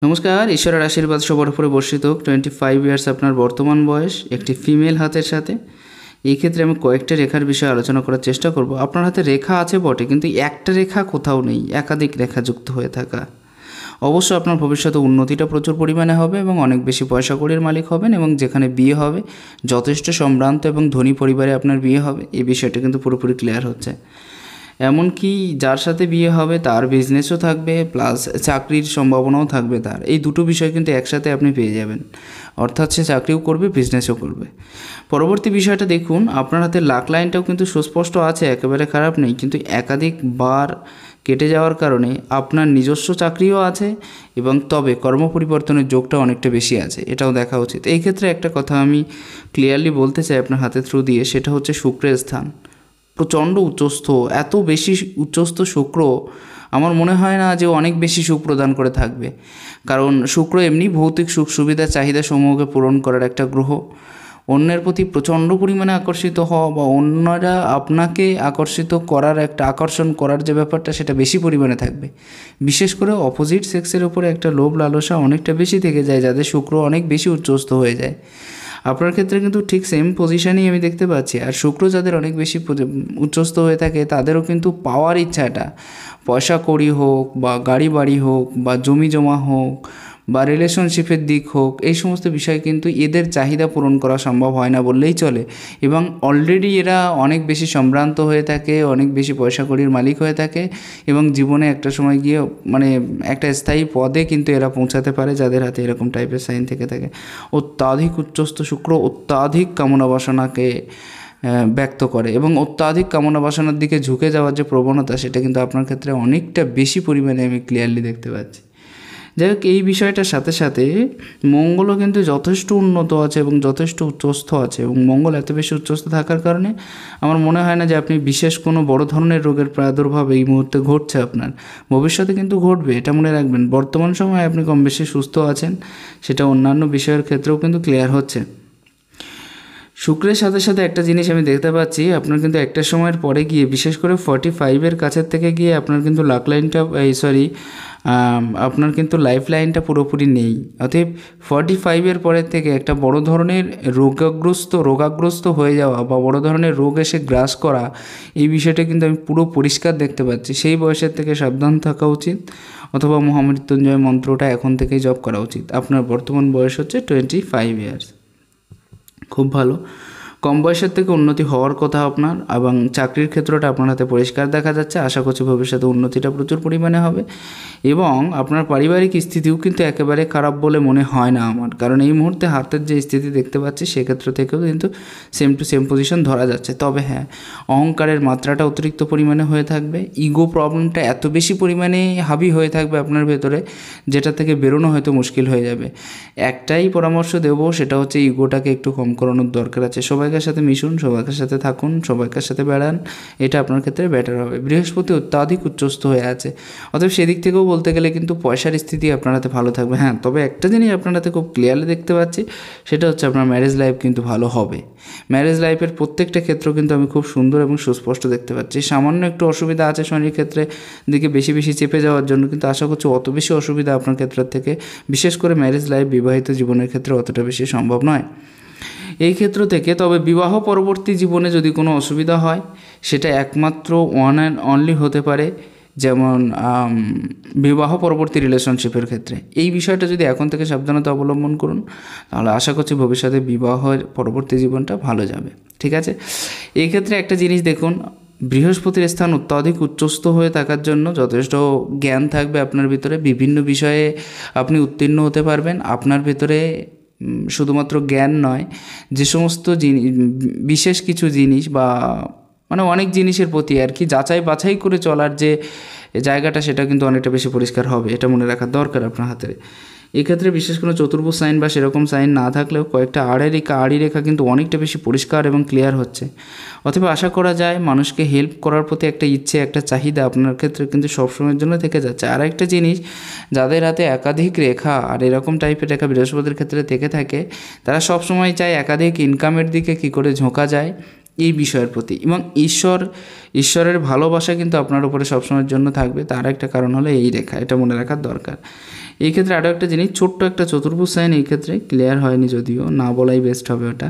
নমস্কার, ঈশ্বরের আশীর্বাদ সবার উপরে বর্ষিত হোক। 25 ইয়ার্স আপনার বর্তমান বয়স, একটি ফিমেল হাতের সাথে। এই ক্ষেত্রে আমি কয়েকটা রেখার বিষয়ে আলোচনা করার চেষ্টা করব। আপনার হাতে রেখা আছে বটে, কিন্তু একটা রেখা কোথাও নেই, একাধিক রেখা যুক্ত হয়ে থাকা। অবশ্য আপনার ভবিষ্যতে উন্নতিটা প্রচুর পরিমাণে হবে এবং অনেক বেশি পয়সা কড়ির মালিক হবেন, এবং যেখানে বিয়ে হবে যথেষ্ট সম্ভ্রান্ত এবং ধনী পরিবারে আপনার বিয়ে হবে, এই বিষয়টা কিন্তু পুরোপুরি ক্লিয়ার হচ্ছে। এমনকি যার সাথে বিয়ে হবে তার বিজনেসও থাকবে, প্লাস চাকরির সম্ভাবনাও থাকবে তার। এই দুটো বিষয় কিন্তু একসাথে আপনি পেয়ে যাবেন, অর্থাৎ সে চাকরিও করবে, বিজনেসও করবে। পরবর্তী বিষয়টা দেখুন, আপনার হাতে লাক লাইনটাও কিন্তু সুস্পষ্ট আছে, একেবারে খারাপ নেই, কিন্তু একাধিকবার কেটে যাওয়ার কারণে আপনার নিজস্ব চাকরিও আছে এবং তবে কর্ম পরিবর্তনের যোগটা অনেকটা বেশি আছে, এটাও দেখা উচিত। এই ক্ষেত্রে একটা কথা আমি ক্লিয়ারলি বলতে চাই আপনার হাতের থ্রু দিয়ে, সেটা হচ্ছে শুক্রের স্থান প্রচণ্ড উচ্চস্থ। এত বেশি উচ্চস্থ শুক্র আমার মনে হয় না যে অনেক বেশি সুখ প্রদান করে থাকবে, কারণ শুক্র এমনি ভৌতিক সুখ সুবিধা চাহিদা সমূহকে পূরণ করার একটা গ্রহ। অন্যের প্রতি প্রচণ্ড পরিমাণে আকর্ষিত হওয়া বা অন্যরা আপনাকে আকর্ষিত করার একটা আকর্ষণ করার যে ব্যাপারটা, সেটা বেশি পরিমাণে থাকবে। বিশেষ করে অপোজিট সেক্সের উপরে একটা লোভ লালসা অনেকটা বেশি থেকে যায়, যাদের শুক্র অনেক বেশি উচ্চস্থ হয়ে যায়। আপনার ক্ষেত্রে কিন্তু ঠিক সেম পজিশানই আমি দেখতে পাচ্ছি। আর শুক্র যাদের অনেক বেশি উচ্চস্থ হয়ে থাকে, তাদেরও কিন্তু পাওয়ার ইচ্ছাটা, পয়সা কড়ি হোক বা গাড়ি বাড়ি হোক বা জমি জমা হোক বা রিলেশনশিপের দিক হোক, এই সমস্ত বিষয় কিন্তু এদের চাহিদা পূরণ করা সম্ভব হয় না বললেই চলে। এবং অলরেডি এরা অনেক বেশি সম্ভ্রান্ত হয়ে থাকে, অনেক বেশি পয়সা কড়ির মালিক হয়ে থাকে, এবং জীবনে একটা সময় গিয়ে মানে একটা স্থায়ী পদে কিন্তু এরা পৌঁছাতে পারে, যাদের হাতে এরকম টাইপের সাইন থেকে থাকে। অত্যাধিক উচ্চস্থ শুক্র অত্যাধিক কামনা বাসনাকে ব্যক্ত করে, এবং অত্যাধিক কামনা বাসনার দিকে ঝুঁকে যাওয়ার যে প্রবণতা, সেটা কিন্তু আপনার ক্ষেত্রে অনেকটা বেশি পরিমাণে আমি ক্লিয়ারলি দেখতে পাচ্ছি। যাই হোক, এই বিষয়টার সাথে সাথে মঙ্গলও কিন্তু যথেষ্ট উন্নত আছে এবং যথেষ্ট উচ্চস্থ আছে, এবং মঙ্গল এত বেশি উচ্চস্থ থাকার কারণে আমার মনে হয় না যে আপনি বিশেষ কোনো বড় ধরনের রোগের প্রাদুর্ভাব এই মুহূর্তে ঘটছে আপনার। ভবিষ্যতে কিন্তু ঘটবে, এটা মনে রাখবেন। বর্তমান সময়ে আপনি কম বেশি সুস্থ আছেন, সেটা অন্যান্য বিষয়ের ক্ষেত্রেও কিন্তু ক্লিয়ার হচ্ছে। শুক্রের সাথে সাথে একটা জিনিস আমি দেখতে পাচ্ছি, আপনার কিন্তু একটা সময়ের পরে গিয়ে, বিশেষ করে 45-এর কাছের থেকে গিয়ে আপনার কিন্তু লাক লাইনটা আপনার কিন্তু লাইফ লাইনটা পুরোপুরি নেই। অতএব 45-এর পরের থেকে একটা বড় ধরনের রোগাগ্রস্ত হয়ে যাওয়া বা বড় ধরনের রোগ এসে গ্রাস করা, এই বিষয়টা কিন্তু আমি পুরো পরিষ্কার দেখতে পাচ্ছি। সেই বয়সের থেকে সাবধান থাকা উচিত, অথবা মহামৃত্যুঞ্জয় মন্ত্রটা এখন থেকেই জপ করা উচিত। আপনার বর্তমান বয়স হচ্ছে 25 ইয়ার্স, খুব ভালো। কম বয়সের থেকে উন্নতি হওয়ার কথা আপনার, এবং চাকরির ক্ষেত্রটা আপনার হাতে পরিষ্কার দেখা যাচ্ছে। আশা করছি ভবিষ্যতে উন্নতিটা প্রচুর পরিমাণে হবে, এবং আপনার পারিবারিক স্থিতিও কিন্তু একেবারে খারাপ বলে মনে হয় না আমার, কারণ এই মুহূর্তে হাতের যে স্থিতি দেখতে পাচ্ছি, সেক্ষেত্র থেকেও কিন্তু সেম টু সেম পজিশন ধরা যাচ্ছে। তবে হ্যাঁ, অহংকারের মাত্রাটা অতিরিক্ত পরিমাণে হয়ে থাকবে, ইগো প্রবলেমটা এত বেশি পরিমাণে হাবি হয়ে থাকবে আপনার ভেতরে, যেটা থেকে বেরোনো হয়তো মুশকিল হয়ে যাবে। একটাই পরামর্শ দেবো, সেটা হচ্ছে ইগোটাকে একটু কম করানোর দরকার আছে। সবাইকার সাথে মিশুন, সবাইকার সাথে থাকুন, সবাইকার সাথে বেড়ান, এটা আপনার ক্ষেত্রে বেটার হবে। বৃহস্পতি অত্যাধিক উচ্চস্থ হয়ে আছে, অতএব সেদিক থেকেও বলতে গেলে কিন্তু পয়সার স্থিতি আপনার হাতে ভালো থাকবে। হ্যাঁ, তবে একটা জিনিস আপনার হাতে খুব ক্লিয়ারলি দেখতে পাচ্ছি, সেটা হচ্ছে আপনার ম্যারেজ লাইফ কিন্তু ভালো হবে। ম্যারেজ লাইফের প্রত্যেকটা ক্ষেত্র কিন্তু আমি খুব সুন্দর এবং সুস্পষ্ট দেখতে পাচ্ছি। সামান্য একটু অসুবিধা আছে শনির ক্ষেত্রে দিকে বেশি বেশি চেপে যাওয়ার জন্য, কিন্তু আশা করছি অত বেশি অসুবিধা আপনার ক্ষেত্রের থেকে, বিশেষ করে ম্যারেজ লাইফ, বিবাহিত জীবনের ক্ষেত্রে অতটা বেশি সম্ভব নয় এই ক্ষেত্র থেকে। তবে বিবাহ পরবর্তী জীবনে যদি কোনো অসুবিধা হয়, সেটা একমাত্র ওয়ান অ্যান্ড অনলি হতে পারে, যেমন বিবাহ পরবর্তী রিলেশনশিপের ক্ষেত্রে। এই বিষয়টা যদি এখন থেকে সাবধানতা অবলম্বন করুন, তাহলে আশা করছি ভবিষ্যতে বিবাহের পরবর্তী জীবনটা ভালো যাবে। ঠিক আছে, এই ক্ষেত্রে একটা জিনিস দেখুন, বৃহস্পতির স্থান অত্যাধিক উচ্চস্থ হয়ে থাকার জন্য যথেষ্ট জ্ঞান থাকবে আপনার ভিতরে, বিভিন্ন বিষয়ে আপনি উত্তীর্ণ হতে পারবেন। আপনার ভিতরে শুধুমাত্র জ্ঞান নয়, যে সমস্ত বিশেষ কিছু জিনিস বা মানে অনেক জিনিসের প্রতি আর কি যাচাই বাছাই করে চলার যে জায়গাটা, সেটা কিন্তু অনেকটা বেশি পরিষ্কার হবে, এটা মনে রাখার দরকার আপনার হাতে। এক্ষেত্রে বিশেষ কোনো চতুর্ভুজ সাইন বা সেরকম সাইন না থাকলেও কয়েকটা আড়ি রেখা কিন্তু অনেকটা বেশি পরিষ্কার এবং ক্লিয়ার হচ্ছে। অথবা আশা করা যায় মানুষকে হেল্প করার প্রতি একটা ইচ্ছে, একটা চাহিদা আপনার ক্ষেত্রে কিন্তু সবসময়ের জন্য থেকে যাচ্ছে। আর একটা জিনিস, যাদের হাতে একাধিক রেখা আর এরকম টাইপের রেখা বৃহস্পতির ক্ষেত্রে থেকে থাকে, তারা সবসময় চায় একাধিক ইনকামের দিকে কী করে ঝোঁকা যায় এই বিষয়ের প্রতি, এবং ঈশ্বরের ভালোবাসা কিন্তু আপনার উপরে সবসময়ের জন্য থাকবে। তার একটা কারণ হলো এই রেখা, এটা মনে রাখার দরকার। এই ক্ষেত্রে আরও একটা জিনিস, ছোট্ট একটা চতুর্ভুজ সাইন এই ক্ষেত্রে ক্লিয়ার হয়নি, যদিও না বলাই বেস্ট হবে ওটা।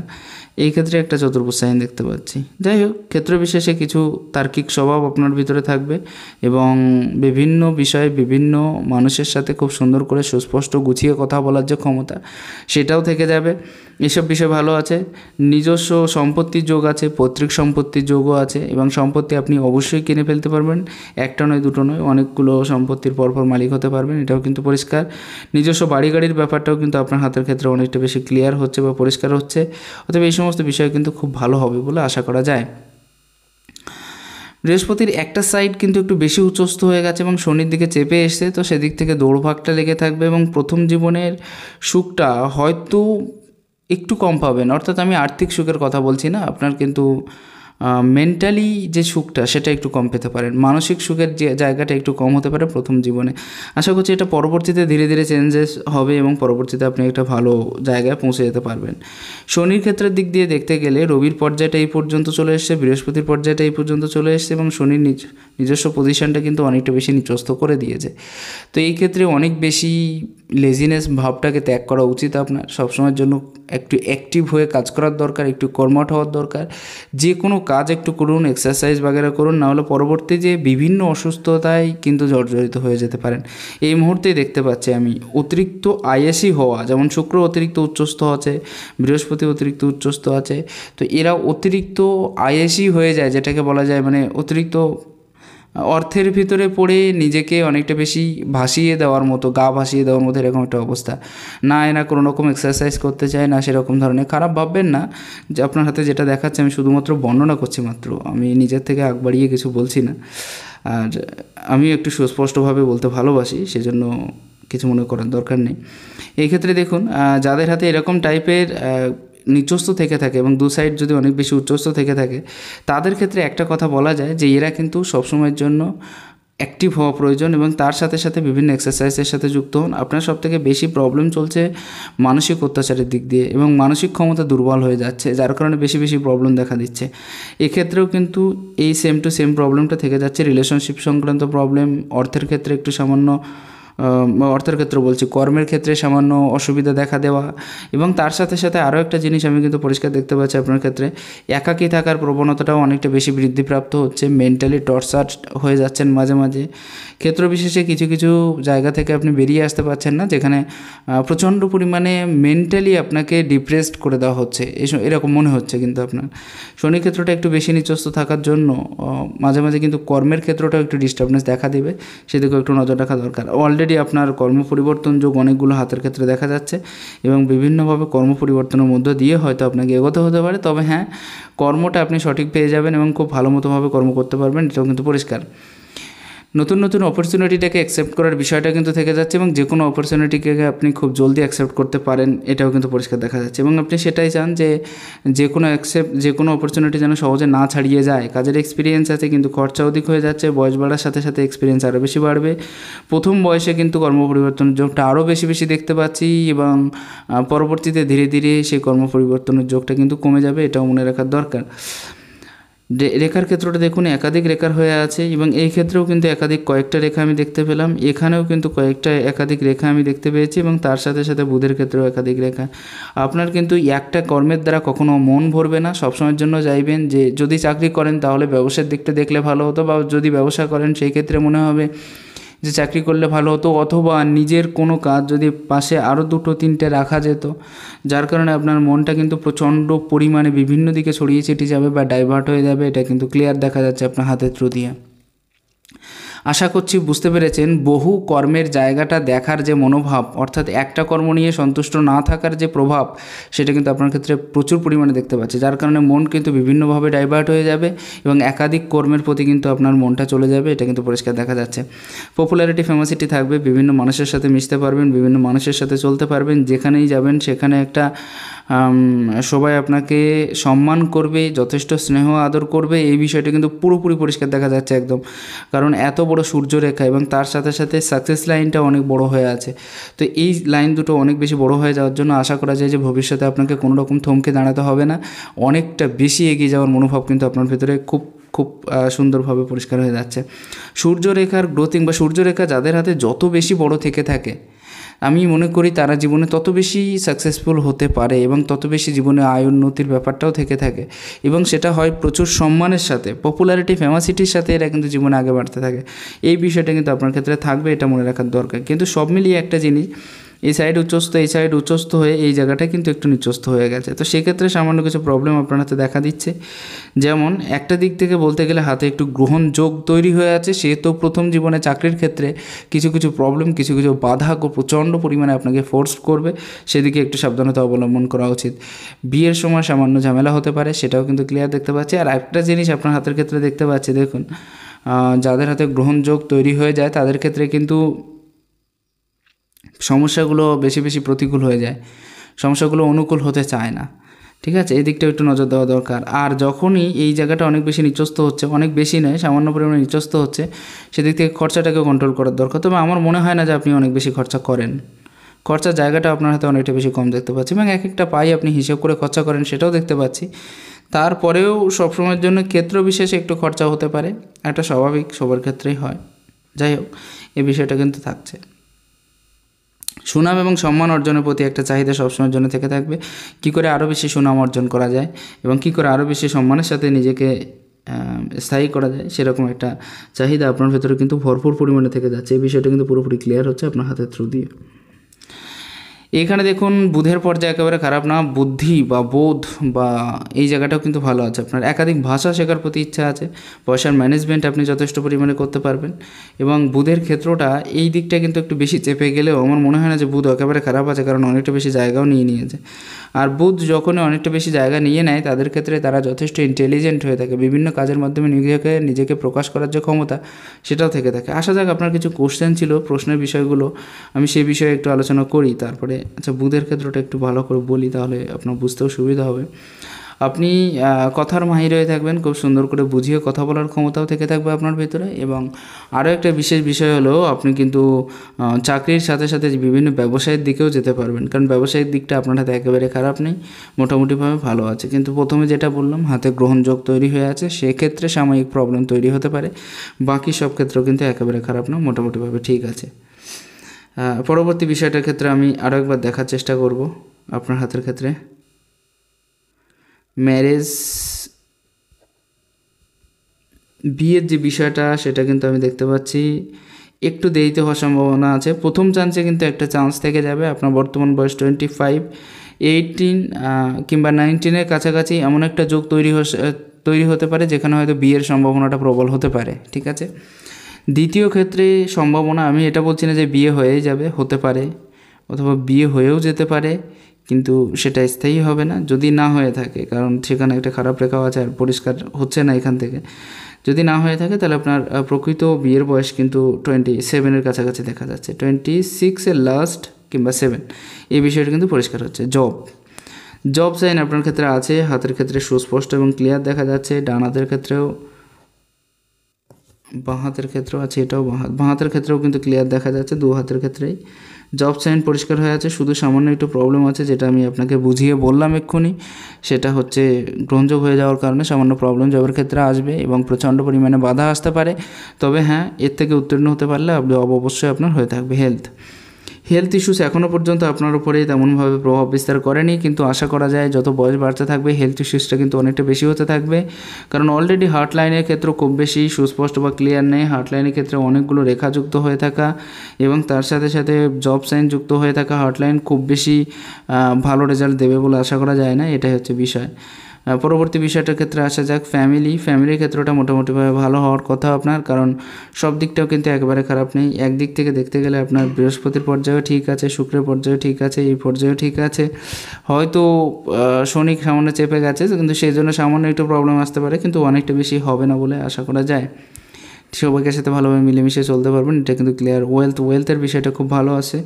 এই ক্ষেত্রে একটা চতুর্ভুজ সাইন দেখতে পাচ্ছি। যাই হোক, ক্ষেত্র বিশেষে কিছু তার্কিক স্বভাব আপনার ভিতরে থাকবে এবং বিভিন্ন বিষয়ে বিভিন্ন মানুষের সাথে খুব সুন্দর করে সুস্পষ্ট গুছিয়ে কথা বলার যে ক্ষমতা, সেটাও থেকে যাবে। এসব বিষয় ভালো আছে। নিজস্ব সম্পত্তির যোগ আছে, পৈতৃক সম্পত্তির যোগও আছে এবং সম্পত্তি আপনি অবশ্যই কিনে ফেলতে পারবেন। একটা নয়, দুটো নয়, অনেকগুলো সম্পত্তির পরপর মালিক হতে পারবেন, এটাও কিন্তু পরিষ্কার। নিজস্ব বাড়ি গাড়ির ব্যাপারটাও কিন্তু আপনার হাতের ক্ষেত্রে অনেকটা বেশি ক্লিয়ার হচ্ছে বা পরিষ্কার হচ্ছে। অতএব এই সমস্ত বিষয় কিন্তু খুব ভালো হবে বলে আশা করা যায়। বৃহস্পতির একটা সাইড কিন্তু একটু বেশি উচ্চস্থ হয়ে গেছে এবং শনির দিকে চেপে এসছে, তো সেদিক থেকে দৌড়ভাগটা লেগে থাকবে এবং প্রথম জীবনের সুখটা হয়তো একটু কম পাবেন। অর্থাৎ আমি আর্থিক সুখের কথা বলছি না, আপনার কিন্তু মেন্টালি যে সুখটা সেটা একটু কম পেতে পারেন, মানসিক সুখের যে জায়গাটা একটু কম হতে পারে প্রথম জীবনে। আশা করছি এটা পরবর্তীতে ধীরে ধীরে চেঞ্জেস হবে এবং পরবর্তীতে আপনি একটা ভালো জায়গায় পৌঁছে যেতে পারবেন। শনির ক্ষেত্রের দিক দিয়ে দেখতে গেলে রবির পর্যায়টা এই পর্যন্ত চলে এসছে, বৃহস্পতির পর্যায়টা এই পর্যন্ত চলে এসছে এবং শনির নিজস্ব পজিশনটা কিন্তু অনেকটা বেশি নিচস্থ করে দিয়েছে। তো এই ক্ষেত্রে অনেক বেশি লেজিনেস ভাবটাকে ত্যাগ করা উচিত আপনার। সবসময়ের জন্য একটু অ্যাক্টিভ হয়ে কাজ করার দরকার, একটু কর্মঠ হওয়ার দরকার। যে কোনো কাজ একটু করুন, এক্সারসাইজ বাগেরা করুন, নাহলে পরবর্তী যে বিভিন্ন অসুস্থতায় কিন্তু জর্জরিত হয়ে যেতে পারেন। এই মুহূর্তেই দেখতে পাচ্ছি আমি অতিরিক্ত আয়াসী হওয়া, যেমন শুক্র অতিরিক্ত উচ্চস্থ আছে, বৃহস্পতি অতিরিক্ত উচ্চস্থ আছে, তো এরা অতিরিক্ত আয়াসী হয়ে যায়, যেটাকে বলা যায় মানে অতিরিক্ত অর্থের ভিতরে পড়ে নিজেকে অনেকটা বেশি ভাসিয়ে দেওয়ার মতো, গা ভাসিয়ে দেওয়ার মতো এরকম একটা অবস্থা। না এনা কোনো রকম এক্সারসাইজ করতে চায় না, সেরকম ধরনের। খারাপ ভাববেন না যে আপনার হাতে যেটা দেখাচ্ছে আমি শুধুমাত্র বর্ণনা করছি মাত্র, আমি নিজের থেকে আগ বাড়িয়ে কিছু বলছি না। আর আমি একটু সুস্পষ্টভাবে বলতে ভালোবাসি, সেজন্য কিছু মনে করার দরকার নেই। এই ক্ষেত্রে দেখুন, যাদের হাতে এরকম টাইপের নিচস্থ থেকে থাকে এবং দু সাইড যদি অনেক বেশি উচ্চস্থ থেকে থাকে, তাদের ক্ষেত্রে একটা কথা বলা যায় যে এরা কিন্তু সবসময়ের জন্য অ্যাক্টিভ হওয়া প্রয়োজন এবং তার সাথে সাথে বিভিন্ন এক্সারসাইজের সাথে যুক্ত হন। আপনার সবথেকে বেশি প্রবলেম চলছে মানসিক অত্যাচারের দিক দিয়ে এবং মানসিক ক্ষমতা দুর্বল হয়ে যাচ্ছে, যার কারণে বেশি বেশি প্রবলেম দেখা দিচ্ছে। এক্ষেত্রেও কিন্তু এই সেম টু সেম প্রবলেমটা থেকে যাচ্ছে, রিলেশনশিপ সংক্রান্ত প্রবলেম, অর্থের ক্ষেত্রে একটু সামান্য অর্থের ক্ষেত্রে বলছি, কর্মের ক্ষেত্রে সামান্য অসুবিধা দেখা দেওয়া এবং তার সাথে সাথে আরও একটা জিনিস আমি কিন্তু পরিষ্কার দেখতে পাচ্ছি আপনার ক্ষেত্রে, একাকী থাকার প্রবণতাটাও অনেকটা বেশি বৃদ্ধিপ্রাপ্ত হচ্ছে, মেন্টালি টর্চার হয়ে যাচ্ছেন মাঝে মাঝে। ক্ষেত্র বিশেষে কিছু কিছু জায়গা থেকে আপনি বেরিয়ে আসতে পারছেন না, যেখানে প্রচণ্ড পরিমাণে মেন্টালি আপনাকে ডিপ্রেসড করে দেওয়া হচ্ছে, এরকম মনে হচ্ছে। কিন্তু আপনার শনি ক্ষেত্রটা একটু বেশি নিচস্থ থাকার জন্য মাঝে মাঝে কিন্তু কর্মের ক্ষেত্রটাও একটু ডিস্টার্বনেস দেখা দেবে, সেদিকেও একটু নজর রাখা দরকার। অলরেডি আপনার কর্ম পরিবর্তন যোগ অনেকগুলো হাতের ক্ষেত্রে দেখা যাচ্ছে এবং বিভিন্নভাবে কর্ম পরিবর্তনের মধ্য দিয়ে হয়তো আপনাকে এগোতে হতে পারে, তবে হ্যাঁ, কর্মটা আপনি সঠিক পেয়ে যাবেন এবং খুব ভালো মতোভাবে কর্ম করতে পারবেন, এটাও কিন্তু পরিষ্কার। নতুন নতুন অপরচুনিটিটাকে অ্যাকসেপ্ট করার বিষয়টা কিন্তু থেকে যাচ্ছে এবং যে কোনো অপরচুনিটিকে আপনি খুব জলদি অ্যাকসেপ্ট করতে পারেন, এটাও কিন্তু পরিষ্কার দেখা যাচ্ছে এবং আপনি সেটাই চান যে যে কোনো অপরচুনিটি যেন সহজে না ছাড়িয়ে যায়। কাজের এক্সপিরিয়েন্স আছে কিন্তু খরচা অধিক হয়ে যাচ্ছে, বয়স বাড়ার সাথে সাথে এক্সপিরিয়েন্স আরও বেশি বাড়বে। প্রথম বয়সে কিন্তু কর্ম পরিবর্তনের যোগটা আরও বেশি বেশি দেখতে পাচ্ছি এবং পরবর্তীতে ধীরে ধীরে সেই কর্ম পরিবর্তনের যোগটা কিন্তু কমে যাবে, এটাও মনে রাখার দরকার। রেখার ক্ষেত্রটা দেখুন, একাধিক রেখার হয়ে আছে এবং এই ক্ষেত্রেও কিন্তু কয়েকটা রেখা আমি দেখতে পেলাম, এখানেও কিন্তু একাধিক রেখা আমি দেখতে পেয়েছি এবং তার সাথে সাথে বুধের ক্ষেত্রেও একাধিক রেখা। আপনার কিন্তু একটা কর্মের দ্বারা কখনো মন ভরবে না, সবসময়ের জন্য চাইবেন যে যদি চাকরি করেন তাহলে ব্যবসার দিকটা দেখলে ভালো হতো, বা যদি ব্যবসা করেন সেই ক্ষেত্রে মনে হবে যে চাকরি করলে ভালো হতো, অথবা নিজের কোনো কাজ যদি পাশে আরও দুটো তিনটে রাখা যেত, যার কারণে আপনার মনটা কিন্তু প্রচণ্ড পরিমাণে বিভিন্ন দিকে ছড়িয়ে ছিটিয়ে যাবে বা ডাইভার্ট হয়ে যাবে, এটা কিন্তু ক্লিয়ার দেখা যাচ্ছে আপনার হাতের থ্রু দিয়ে। আশা করছি বুঝতে পেরেছেন বহু কর্মের জায়গাটা দেখার যে মনোভাব, অর্থাৎ একটা কর্ম নিয়ে সন্তুষ্ট না থাকার যে প্রভাব, সেটা কিন্তু আপনার ক্ষেত্রে প্রচুর পরিমাণে দেখতে পাচ্ছি, যার কারণে মন কিন্তু বিভিন্নভাবে ডাইভার্ট হয়ে যাবে এবং একাধিক কর্মের প্রতি কিন্তু আপনার মনটা চলে যাবে, এটা কিন্তু পরিষ্কার দেখা যাচ্ছে। পপুলারিটি ফেমাসিটি থাকবে, বিভিন্ন মানুষের সাথে মিশতে পারবেন, বিভিন্ন মানুষের সাথে চলতে পারবেন, যেখানেই যাবেন সেখানে একটা সবাই আপনাকে সম্মান করবে, যথেষ্ট স্নেহ আদর করবে, এই বিষয়টা কিন্তু পুরোপুরি পরিষ্কার দেখা যাচ্ছে একদম। কারণ এত বড় সূর্যরেখা এবং তার সাথে সাথে সাকসেস লাইনটা অনেক বড় হয়ে আছে, তো এই লাইন দুটো অনেক বেশি বড় হয়ে যাওয়ার জন্য আশা করা যায় যে ভবিষ্যতে আপনাকে কোনো রকম থমকে দাঁড়াতে হবে না, অনেকটা বেশি এগিয়ে যাওয়ার মনোভাব কিন্তু আপনার ভেতরে খুব খুব সুন্দরভাবে পরিষ্কার হয়ে যাচ্ছে। সূর্যরেখার গ্রোথিং বা সূর্যরেখা যাদের হাতে যত বেশি বড় থেকে থাকে আমি মনে করি তারা জীবনে তত বেশি সাকসেসফুল হতে পারে এবং তত বেশি জীবনে আয় উন্নতির ব্যাপারটাও থেকে থাকে, এবং সেটা হয় প্রচুর সম্মানের সাথে, পপুলারিটি ফেমাসিটির সাথে এরা কিন্তু জীবনে আগে বাড়তে থাকে। এই বিষয়টা কিন্তু আপনার ক্ষেত্রে থাকবে, এটা মনে রাখার দরকার। কিন্তু সব মিলিয়ে একটা জিনিস, এই সাইড উচ্চস্থ, এই সাইড উচ্চস্থ হয়ে এই জায়গাটা কিন্তু একটু নিচস্থ হয়ে গেছে। তো সেক্ষেত্রে সামান্য কিছু প্রবলেম আপনার হাতে দেখা দিচ্ছে। যেমন একটা দিক থেকে বলতে গেলে হাতে একটু গ্রহণযোগ তৈরি হয়ে আছে, সে তো প্রথম জীবনে চাকরির ক্ষেত্রে কিছু কিছু প্রবলেম, কিছু কিছু বাধা প্রচণ্ড পরিমাণে আপনাকে ফোর্স করবে, সেদিকে একটু সাবধানতা অবলম্বন করা উচিত। বিয়ের সময় সামান্য ঝামেলা হতে পারে, সেটাও কিন্তু ক্লিয়ার দেখতে পাচ্ছি। আর একটা জিনিস আপনার হাতের ক্ষেত্রে দেখতে পাচ্ছি, দেখুন যাদের হাতে গ্রহণযোগ তৈরি হয়ে যায় তাদের ক্ষেত্রে কিন্তু সমস্যাগুলো বেশি বেশি প্রতিকূল হয়ে যায়, সমস্যাগুলো অনুকূল হতে চায় না। ঠিক আছে, এই দিকটা একটু নজর দেওয়া দরকার। আর যখনই এই জায়গাটা অনেক বেশি নিচস্থ হচ্ছে, অনেক বেশি নয় সামান্য পরিমাণে নিচস্থ হচ্ছে, সেদিক থেকে খরচাটাকে কন্ট্রোল করার দরকার। তবে আমার মনে হয় না যে আপনি অনেক বেশি খরচা করেন, খরচার জায়গাটা আপনার হাতে অনেকটা বেশি কম দেখতে পাচ্ছি, এবং এক একটা পাই আপনি হিসেব করে খরচা করেন সেটাও দেখতে পাচ্ছি। তারপরেও সবসময়ের জন্য ক্ষেত্র বিশেষে একটু খরচা হতে পারে, একটা স্বাভাবিক, সবার ক্ষেত্রেই হয়। যাই হোক, এই বিষয়টা কিন্তু থাকছে। সুনাম এবং সম্মান অর্জনের প্রতি একটা চাহিদা সবসময়ের জন্য থেকে থাকবে। কী করে আরও বেশি সুনাম অর্জন করা যায় এবং কী করে আরও বেশি সম্মানের সাথে নিজেকে স্থায়ী করা যায়, সেরকম একটা চাহিদা আপনার ভেতরে কিন্তু ভরপুর পরিমাণে থেকে যাচ্ছে। এই বিষয়টা কিন্তু পুরোপুরি ক্লিয়ার হচ্ছে আপনার হাতের থ্রু দিয়ে। এখানে দেখুন বুধের পর্যায়ে একেবারে খারাপ না, বুদ্ধি বা বোধ বা এই জায়গাটাও কিন্তু ভালো আছে। আপনার একাধিক ভাষা শেখার প্রতি ইচ্ছা আছে, পয়সার ম্যানেজমেন্ট আপনি যথেষ্ট পরিমাণে করতে পারবেন, এবং বুধের ক্ষেত্রটা এই দিকটা কিন্তু একটু বেশি চেপে গেলেও আমার মনে হয় না যে বুধ একেবারে খারাপ আছে, কারণ অনেকটা বেশি জায়গাও নিয়ে নিয়েছে। আর বুধ যখনই অনেকটা বেশি জায়গা নিয়ে নেয় তাদের ক্ষেত্রে তারা যথেষ্ট ইন্টেলিজেন্ট হয়ে থাকে, বিভিন্ন কাজের মাধ্যমে নিজেকে প্রকাশ করার যে ক্ষমতা সেটাও থেকে থাকে। আসা যাক, আপনার কিছু কোশ্চেন ছিল, প্রশ্নের বিষয়গুলো আমি সেই বিষয়ে একটু আলোচনা করি, তারপরে আচ্ছা বুধের ক্ষেত্রটা একটু ভালো করে বলি, তাহলে আপনার বুঝতেও সুবিধা হবে। আপনি কথার মাহির হয়ে থাকবেন, খুব সুন্দর করে বুঝিয়ে কথা বলার ক্ষমতাও থেকে থাকবে আপনার ভেতরে। এবং আরও একটা বিশেষ বিষয় হলো আপনি কিন্তু চাকরির সাথে সাথে বিভিন্ন ব্যবসায়ের দিকেও যেতে পারবেন, কারণ ব্যবসায়িক দিকটা আপনার হাতে একেবারে খারাপ নেই, মোটামুটিভাবে ভালো আছে। কিন্তু প্রথমে যেটা বললাম, হাতে গ্রহণযোগ তৈরি হয়ে আছে, সেক্ষেত্রে সাময়িক প্রবলেম তৈরি হতে পারে, বাকি সব ক্ষেত্রেও কিন্তু একেবারে খারাপ না, মোটামুটিভাবে ঠিক আছে। পরবর্তী বিষয়টার ক্ষেত্রে আমি আরও একবার দেখার চেষ্টা করব আপনার হাতের ক্ষেত্রে। ম্যারেজ, বিয়ের যে বিষয়টা সেটা কিন্তু আমি দেখতে পাচ্ছি একটু দেরিতে হওয়ার সম্ভাবনা আছে। প্রথম চান্সে কিন্তু একটা চান্স থেকে যাবে। আপনার বর্তমান বয়স 25, 18 কিংবা 19-এর কাছাকাছি এমন একটা যোগ তৈরি হতে পারে যেখানে হয়তো বিয়ের সম্ভাবনাটা প্রবল হতে পারে। ঠিক আছে, দ্বিতীয় ক্ষেত্রে সম্ভাবনা, আমি এটা বলছি না যে বিয়ে হয়েই যাবে, হতে পারে, অথবা বিয়ে হয়েও যেতে পারে, কিন্তু সেটা স্থায়ী হবে না যদি না হয়ে থাকে, কারণ সেখানে একটা খারাপ রেখাও আছে আর পরিষ্কার হচ্ছে না এখান থেকে। যদি না হয়ে থাকে তাহলে আপনার প্রকৃত বিয়ের বয়স কিন্তু 27-এর কাছাকাছি দেখা যাচ্ছে, 26-এর লাস্ট কিংবা 7, এই বিষয়টা কিন্তু পরিষ্কার হচ্ছে। জব সাইন আপনার ক্ষেত্রে আছে, হাতের ক্ষেত্রে সুস্পষ্ট এবং ক্লিয়ার দেখা যাচ্ছে, ডান হাতের ক্ষেত্রেও, বাঁ হাতের ক্ষেত্রেও আছে, এটাও বাঁ হাতের ক্ষেত্রেও কিন্তু ক্লিয়ার দেখা যাচ্ছে, দু হাতের ক্ষেত্রেই জব সাইন পরিষ্কার হয়ে আছে। শুধু সামান্য একটু প্রবলেম আছে, যেটা আমি আপনাকে বুঝিয়ে বললাম এক্ষুনি, সেটা হচ্ছে গ্রহণযোগ হয়ে যাওয়ার কারণে সামান্য প্রবলেম জবের ক্ষেত্রে আসবে এবং প্রচণ্ড পরিমাণে বাধা আসতে পারে। তবে হ্যাঁ, এর থেকে উত্তীর্ণ হতে পারলে অবশ্যই আপনার হয়ে থাকবে। হেলথ ইস্যুস এখনও পর্যন্ত আপনার উপরে তেমনভাবে প্রভাব বিস্তার করেনি, কিন্তু আশা করা যায় যত বয়স বাড়তে থাকবে হেলথ ইস্যুসটা কিন্তু অনেকটা বেশি হতে থাকবে, কারণ অলরেডি হার্ট লাইনের ক্ষেত্রে খুব বেশি সুস্পষ্ট বা ক্লিয়ার নেই। হার্ট লাইনের ক্ষেত্রে অনেকগুলো রেখা যুক্ত হয়ে থাকা এবং তার সাথে সাথে জব সাইন যুক্ত হয়ে থাকা হার্ট লাইন খুব বেশি ভালো রেজাল্ট দেবে বলে আশা করা যায় না, এটাই হচ্ছে বিষয়। পরবর্তী বিষয়টার ক্ষেত্রে আসা যাক, ফ্যামিলির ক্ষেত্রটা মোটামুটিভাবে ভালো হওয়ার কথা আপনার, কারণ সব দিকটাও কিন্তু একেবারে খারাপ নেই। একদিক থেকে দেখতে গেলে আপনার বৃহস্পতির পর্যায়েও ঠিক আছে, শুক্রের পর্যায়েও ঠিক আছে, এই পর্যায়েও ঠিক আছে, হয়তো শনি সামান্য চেপে গেছে, কিন্তু সেই জন্য সামান্য একটু প্রবলেম আসতে পারে, কিন্তু অনেকটা বেশি হবে না বলে আশা করা যায়। সবাইকার সাথে ভালোভাবে মিলেমিশে চলতে পারবেন, এটা কিন্তু ক্লিয়ার। ওয়েলথের বিষয়টা খুব ভালো আছে।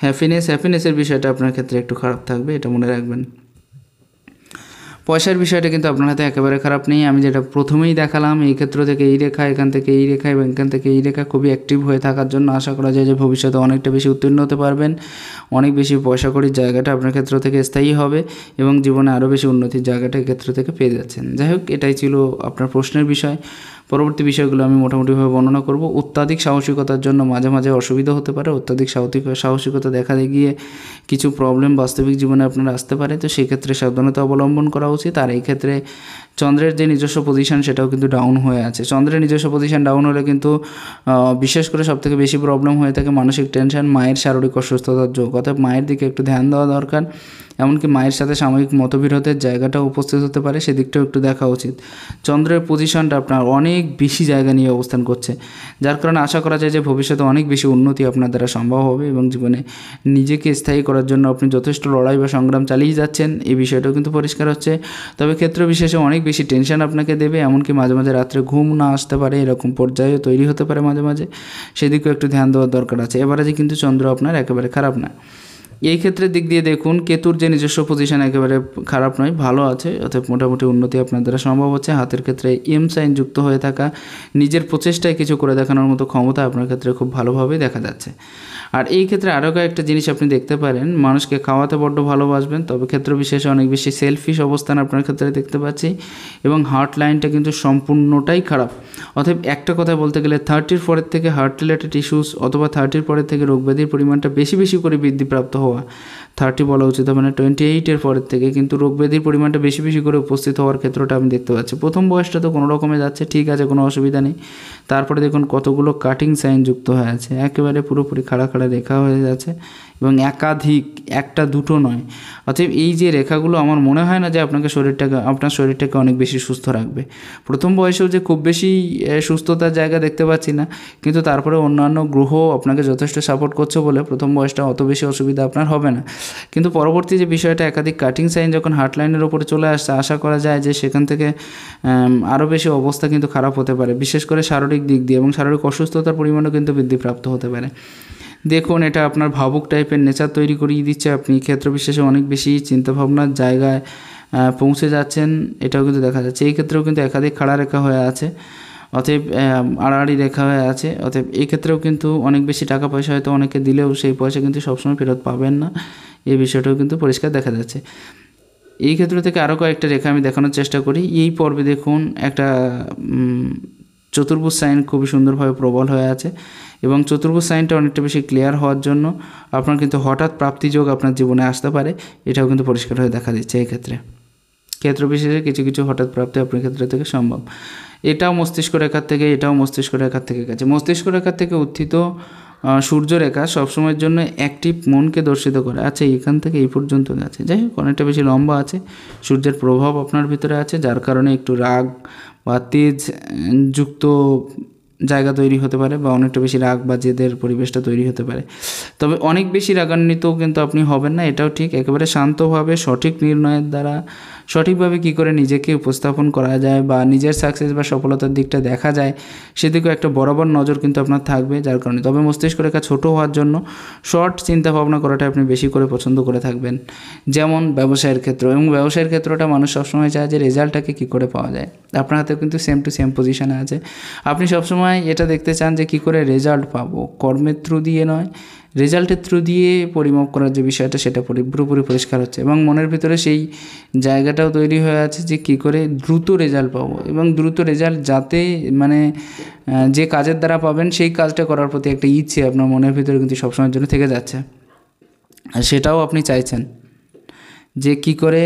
হ্যাপিনেসের বিষয়টা আপনার ক্ষেত্রে একটু খারাপ থাকবে, এটা মনে রাখবেন। পয়সার বিষয়টা কিন্তু আপনার হাতে একেবারে খারাপ নেই। আমি যেটা প্রথমেই দেখালাম, এই ক্ষেত্র থেকে এই রেখা, এখান থেকে এই রেখা এবং এখান থেকে এই রেখা খুবই অ্যাক্টিভ হয়ে থাকার জন্য আশা করা যায় যে ভবিষ্যতে অনেকটা বেশি উত্তীর্ণ হতে পারবেন, অনেক বেশি পয়সা কড়ির জায়গাটা আপনার ক্ষেত্র থেকে স্থায়ী হবে এবং জীবনে আরও বেশি উন্নতির জায়গাটা এই ক্ষেত্র থেকে পেয়ে যাচ্ছেন। যাই হোক, এটাই ছিল আপনার প্রশ্নের বিষয়। পরবর্তী বিষয়গুলো আমি মোটামুটিভাবে বর্ণনা করব। অত্যাধিক সাহসিকতার জন্য মাঝে মাঝে অসুবিধা হতে পারে। অত্যাধিক সাহসিকতা দেখা গিয়ে কিছু প্রবলেম বাস্তবিক জীবনে আপনার আসতে পারে, তো সেক্ষেত্রে সাবধানতা অবলম্বন করা উচিত। আর এই ক্ষেত্রে চন্দ্রের যে নিজস্ব পজিশন সেটাও কিন্তু ডাউন হয়ে আছে। চন্দ্রের নিজস্ব পজিশন ডাউন হলে কিন্তু বিশেষ করে সবথেকে বেশি প্রবলেম হয়ে থাকে মানসিক টেনশন, মায়ের শারীরিক অসুস্থতার যোগ। অর্থাৎ মায়ের দিকে একটু ধ্যান দেওয়া দরকার। এমনকি মায়ের সাথে সাময়িক মতবিরোধের জায়গাটাও উপস্থিত হতে পারে, সেদিকটাও একটু দেখা উচিত। চন্দ্রের পজিশনটা আপনার অনেক বেশি জায়গা নিয়ে অবস্থান করছে, যার কারণে আশা করা যায় যে ভবিষ্যতে অনেক বেশি উন্নতি আপনার দ্বারা সম্ভব হবে এবং জীবনে নিজেকে স্থায়ী করার জন্য আপনি যথেষ্ট লড়াই বা সংগ্রাম চালিয়ে যাচ্ছেন, এই বিষয়টাও কিন্তু পরিষ্কার হচ্ছে। তবে ক্ষেত্র বিশেষে অনেক বেশি টেনশন আপনাকে দেবে, এমনকি মাঝে মাঝে রাত্রে ঘুম না আসতে পারে, এরকম পর্যায়েও তৈরি হতে পারে মাঝে মাঝে, সেদিকেও একটু ধ্যান দেওয়ার দরকার আছে। এবারে যে কিন্তু চন্দ্র আপনার একেবারে খারাপ না। এই ক্ষেত্রের দিক দিয়ে দেখুন, কেতুর যে নিজস্ব পজিশন একেবারে খারাপ নয়, ভালো আছে। অর্থাৎ মোটামুটি উন্নতি আপনার দ্বারা সম্ভব হচ্ছে। হাতের ক্ষেত্রে এম সাইন যুক্ত হয়ে থাকা, নিজের প্রচেষ্টায় কিছু করে দেখানোর মতো ক্ষমতা আপনার ক্ষেত্রে খুব ভালোভাবেই দেখা যাচ্ছে। আর এই ক্ষেত্রে আরও কয়েকটা জিনিস আপনি দেখতে পারেন, মানুষকে খাওয়াতে বড্ড ভালোবাসবেন, তবে ক্ষেত্র বিশেষে অনেক বেশি সেলফিশ অবস্থান আপনার ক্ষেত্রে দেখতে পাচ্ছি এবং হার্ট লাইনটা কিন্তু সম্পূর্ণটাই খারাপ। অতএব একটা কথা বলতে গেলে 30-র পরের থেকে হার্ট রিলেটেড ইস্যুস অথবা 30-র পরের থেকে রোগব্যাধির পরিমাণটা বেশি বেশি করে বৃদ্ধিপ্রাপ্ত হওয়া, 30 বলা উচিত হবে না, 28-এর পরের থেকে কিন্তু রোগব্যাধির পরিমাণটা বেশি বেশি করে উপস্থিত হওয়ার ক্ষেত্রটা আমি দেখতে পাচ্ছি। প্রথম বয়সটা তো কোনো রকমে যাচ্ছে, ঠিক আছে, কোনো অসুবিধা নেই। তারপরে দেখুন কতগুলো কাটিং সাইন যুক্ত হয়ে আছে, একেবারে পুরোপুরি খাড়া খাড়া রেখা হয়ে যাচ্ছে এবং একাধিক, একটা দুটো নয়। অতএব এই যে রেখাগুলো আমার মনে হয় না যে আপনার শরীরটাকে অনেক বেশি সুস্থ রাখবে। প্রথম বয়সেও যে খুব বেশি সুস্থতার জায়গা দেখতে পাচ্ছি না, কিন্তু তারপরে অন্যান্য গ্রহ আপনাকে যথেষ্ট সাপোর্ট করছে বলে প্রথম বয়সটা অত বেশি অসুবিধা আপনার হবে না। কিন্তু পরবর্তী যে বিষয়টা, একাধিক কাটিং সাইন যখন হার্ট লাইনের ওপরে চলে আসছে, আশা করা যায় যে সেখান থেকে আরও বেশি অবস্থা কিন্তু খারাপ হতে পারে, বিশেষ করে শারীরিক দিক দিয়ে, এবং শারীরিক অসুস্থতার পরিমাণও কিন্তু বৃদ্ধিপ্রাপ্ত হতে পারে। দেখুন, এটা আপনার ভাবুক টাইপের নেচার তৈরি করিয়ে দিচ্ছে। আপনি ক্ষেত্র বিশেষে অনেক বেশি চিন্তাভাবনার জায়গায় পৌঁছে যাচ্ছেন, এটাও কিন্তু দেখা যাচ্ছে। এই ক্ষেত্রেও কিন্তু একাধিক খাড়া রেখা হয়ে আছে, অতএব আড়াআড়ি রেখা হয়ে আছে। অতএব এই ক্ষেত্রেও কিন্তু অনেক বেশি টাকা পয়সা হয়তো অনেকে দিলেও সেই পয়সা কিন্তু সবসময় ফেরত পাবেন না, এই বিষয়টাও কিন্তু পরিষ্কার দেখা যাচ্ছে। এই ক্ষেত্র থেকে আরও কয়েকটা রেখা আমি দেখানোর চেষ্টা করি। এই পর্বে দেখুন একটা চতুর্ভুজ সাইন খুবই সুন্দরভাবে প্রবল হয়ে আছে এবং চতুর্ভুজ সাইনটা অনেকটা বেশি ক্লিয়ার হওয়ার জন্য আপনার কিন্তু হঠাৎ প্রাপ্তিযোগ আপনার জীবনে আসতে পারে, এটাও কিন্তু পরিষ্কার হয়ে দেখা দিচ্ছে। এই ক্ষেত্রে ক্ষেত্র বিশেষে কিছু কিছু হঠাৎ প্রাপ্তি আপনার ক্ষেত্র থেকে সম্ভব। এটাও মস্তিষ্ক রেখার থেকে, এটাও মস্তিষ্ক রেখার থেকে গেছে। মস্তিষ্ক রেখার থেকে উত্থিত সূর্যরেখা সবসময়ের জন্য অ্যাক্টিভ মনকে দর্শিত করে। আচ্ছা, এখান থেকে এই পর্যন্ত গেছে, যাই হোক অনেকটা বেশি লম্বা আছে। সূর্যের প্রভাব আপনার ভিতরে আছে, যার কারণে একটু রাগ বা তেজ যুক্ত জায়গা তৈরি হতে পারে বা অনেকটা বেশি রাগ বা জেদের পরিবেশটা তৈরি হতে পারে। তবে অনেক বেশি রাগান্বিতও কিন্তু আপনি হবেন না, এটাও ঠিক। একেবারে শান্তভাবে সঠিক নির্ণয়ের দ্বারা সঠিকভাবে কী করে নিজেকে উপস্থাপন করা যায় বা নিজের সাকসেস বা সফলতার দিকটা দেখা যায়, সেদিকেও একটা বরাবর নজর কিন্তু আপনার থাকবে, যার কারণে। তবে মস্তিষ্ক রেখা ছোটো হওয়ার জন্য শর্ট চিন্তা ভাবনা করাটা আপনি বেশি করে পছন্দ করে থাকবেন, যেমন ব্যবসায়ের ক্ষেত্র। এবং ব্যবসায়ের ক্ষেত্রটা মানুষ সবসময় চায় যে রেজাল্টটাকে কী করে পাওয়া যায়। আপনার হাতেও কিন্তু সেম টু সেম পজিশানে আছে। আপনি সবসময় এটা দেখতে চান যে কী করে রেজাল্ট পাবো, কর্মের থ্রু দিয়ে নয়, রেজাল্টের থ্রু দিয়ে পরিমাপ করার যে বিষয়টা, সেটা পুরোপুরি পরিষ্কার হচ্ছে এবং মনের ভিতরে সেই জায়গাটাও তৈরি হয়ে আছে যে কী করে দ্রুত রেজাল্ট পাবো এবং দ্রুত রেজাল্ট যাতে মানে যে কাজের দ্বারা পাবেন সেই কাজটা করার প্রতি একটা ইচ্ছে আপনার মনের ভিতরে কিন্তু সবসময়ের জন্য থেকে যাচ্ছে। আর সেটাও আপনি চাইছেন যে কী করে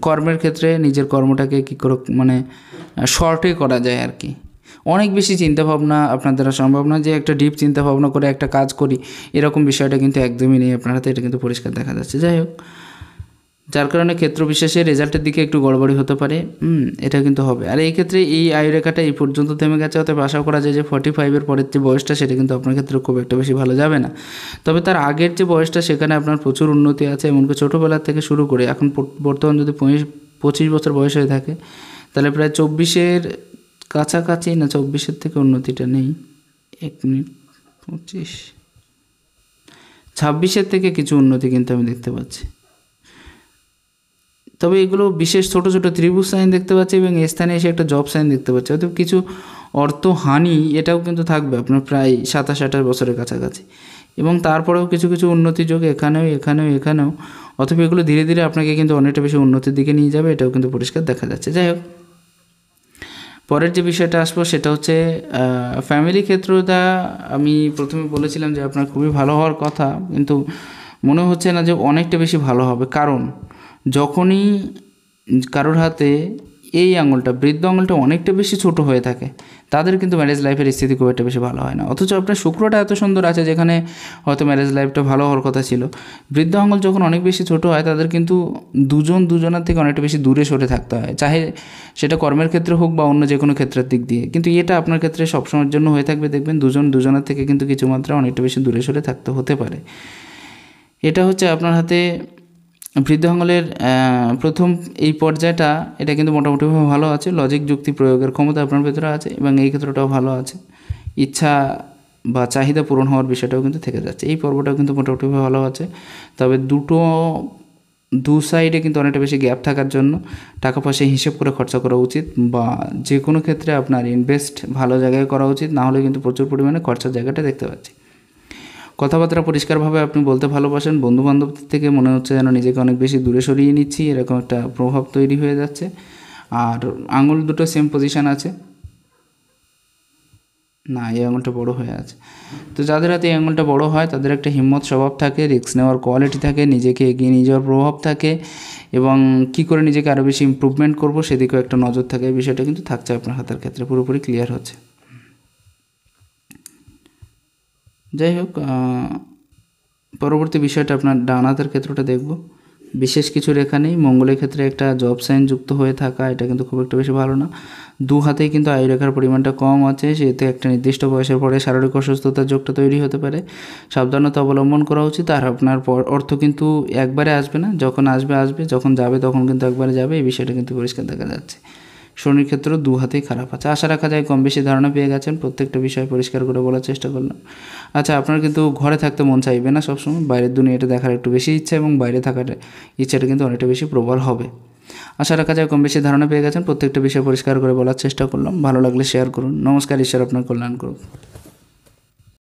কর্মের ক্ষেত্রে নিজের কর্মটাকে কী করে মানে শর্টে করা যায় আর কি। অনেক বেশি চিন্তাভাবনা আপনার দ্বারা সম্ভব না যে একটা ডিপ চিন্তাভাবনা করে একটা কাজ করি, এরকম বিষয়টা কিন্তু একদমই নেই আপনার হাতে, এটা কিন্তু পরিষ্কার দেখা যাচ্ছে। যাই হোক, যার কারণে ক্ষেত্র বিশেষে রেজাল্টের দিকে একটু গড়বড়ি হতে পারে, এটা কিন্তু হবে। আর এই ক্ষেত্রে এই আয়ুরেখাটা এই পর্যন্ত থেমে গেছে, অতএব আশা করা যায় যে 45-এর পরের যে বয়সটা, সেটা কিন্তু আপনার ক্ষেত্রে খুব একটা বেশি ভালো যাবে না। তবে তার আগের যে বয়সটা, সেখানে আপনার প্রচুর উন্নতি আছে। এমনকি ছোটোবেলার থেকে শুরু করে এখন বর্তমান যদি 25 বছর বয়স হয়ে থাকে, তাহলে প্রায় 24-এর কাছাকাছি, না 24-এর থেকে উন্নতিটা নেই, 1 মিনিট, 26-এর থেকে কিছু উন্নতি কিন্তু আমি দেখতে পাচ্ছি। তবে এগুলো বিশেষ ছোট ছোট ত্রিভুজ সাইন দেখতে পাচ্ছি এবং এই স্থানে এসে একটা জব সাইন দেখতে পাচ্ছি, অর্থাৎ কিছু অর্থহানি এটাও কিন্তু থাকবে আপনার প্রায় 27-28 বছরের কাছাকাছি। এবং তারপরেও কিছু কিছু উন্নতি যোগ এখানেও, অথবা এগুলো ধীরে ধীরে আপনাকে কিন্তু অনেকটা বেশি উন্নতির দিকে নিয়ে যাবে, এটাও কিন্তু পরিষ্কার দেখা যাচ্ছে। যাই হোক, পরের যে বিষয়টা আসবো সেটা হচ্ছে ফ্যামিলি ক্ষেত্রটা। আমি প্রথমে বলেছিলাম যে আপনার খুবই ভালো হওয়ার কথা, কিন্তু মনে হচ্ছে না যে অনেকটা বেশি ভালো হবে, কারণ যখনই কারোর হাতে এই আঙুলটা, বৃদ্ধ আঙুলটা অনেকটা বেশি ছোট হয়ে থাকে, তাদের কিন্তু ম্যারেজ লাইফের স্থিতি খুব একটা বেশি ভালো হয় না। অথচ আপনার শুক্রটা এত সুন্দর আছে যেখানে হয়তো ম্যারেজ লাইফটা ভালো হওয়ার কথা ছিল, বৃদ্ধ আঙুল যখন অনেক বেশি ছোট হয় তাদের কিন্তু দুজনের থেকে অনেকটা বেশি দূরে সরে থাকতে হয়, চাহে সেটা কর্মের ক্ষেত্রে হোক বা অন্য যে কোনো ক্ষেত্রের দিক দিয়ে। কিন্তু এটা আপনার ক্ষেত্রে সবসময়ের জন্য হয়ে থাকবে, দেখবেন দুজনের থেকে কিন্তু কিছু মাত্রা অনেকটা বেশি দূরে সরে থাকতে হতে পারে। এটা হচ্ছে আপনার হাতে বৃদ্ধ আঙুলের প্রথম এই পর্যায়টা, এটা কিন্তু মোটামুটিভাবে ভালো আছে। লজিক যুক্তি প্রয়োগের ক্ষমতা আপনার ভেতরে আছে এবং এই ক্ষেত্রটাও ভালো আছে। ইচ্ছা বা চাহিদা পূরণ হওয়ার বিষয়টাও কিন্তু থেকে যাচ্ছে। এই পর্বটাও কিন্তু মোটামুটিভাবে ভালো আছে। তবে দু সাইডে কিন্তু অনেকটা বেশি গ্যাপ থাকার জন্য টাকা পয়সা হিসেব করে খরচা করা উচিত, বা যে কোনো ক্ষেত্রে আপনার ইনভেস্ট ভালো জায়গায় করা উচিত, না হলে কিন্তু প্রচুর পরিমাণে খরচার জায়গাটা দেখতে পাচ্ছি। কথাবার্তা পরিষ্কারভাবে আপনি বলতে ভালোবাসেন, বন্ধুবান্ধবদের থেকে মনে হচ্ছে যেন নিজেকে অনেক বেশি দূরে সরিয়ে নিচ্ছি, এরকম একটা প্রভাব তৈরি হয়ে যাচ্ছে। আর আঙুল দুটো সেম পজিশান আছে না, এই আঙুলটা বড় হয়ে আছে। তো যাদের হাতে এই আঙুলটা বড় হয় তাদের একটা হিম্মত স্বভাব থাকে, রিস্ক নেওয়ার কোয়ালিটি থাকে, নিজেকে এগিয়ে নিয়ে যাওয়ার প্রভাব থাকে, এবং কী করে নিজেকে আরও বেশি ইমপ্রুভমেন্ট করবো সেদিকেও একটা নজর থাকে। এই বিষয়টা কিন্তু থাকছে আপনার হাতের ক্ষেত্রে, পুরোপুরি ক্লিয়ার হচ্ছে। যাই হোক, পরবর্তী বিষয়টা আপনার ডান হাতের ক্ষেত্রটা দেখব। বিশেষ কিছু রেখা নেই, মঙ্গলের ক্ষেত্রে একটা জব সাইন যুক্ত হয়ে থাকা, এটা কিন্তু খুব একটা বেশি ভালো না। দু হাতেই কিন্তু আয়ু রেখার পরিমাণটা কম আছে, সেহেতু একটা নির্দিষ্ট বয়সের পরে শারীরিক অসুস্থতার যোগটা তৈরি হতে পারে, সাবধানতা অবলম্বন করা উচিত। আর আপনার অর্থ কিন্তু একবারে আসবে না, যখন আসবে, যখন যাবে তখন কিন্তু একবারে যাবে, এই বিষয়টা কিন্তু পরিষ্কার দেখা যাচ্ছে। শনির ক্ষেত্রেও দু হাতেই খারাপ আছে। আশা রাখা যায় কম বেশি ধারণা পেয়ে গেছেন, প্রত্যেকটা বিষয় পরিষ্কার করে বলার চেষ্টা করলাম। আচ্ছা, আপনার কিন্তু ঘরে থাকতে মন চাইবে না সবসময়, বাইরের দুনিয়াটা দেখার একটু বেশি ইচ্ছা, এবং বাইরে থাকার ইচ্ছাটা কিন্তু অনেকটা বেশি প্রবল হবে। আশা রাখা যায় কম বেশি ধারণা পেয়ে গেছেন, প্রত্যেকটা বিষয় পরিষ্কার করে বলার চেষ্টা করলাম। ভালো লাগলে শেয়ার করুন। নমস্কার, ঈশ্বর আপনার কল্যাণ করুন।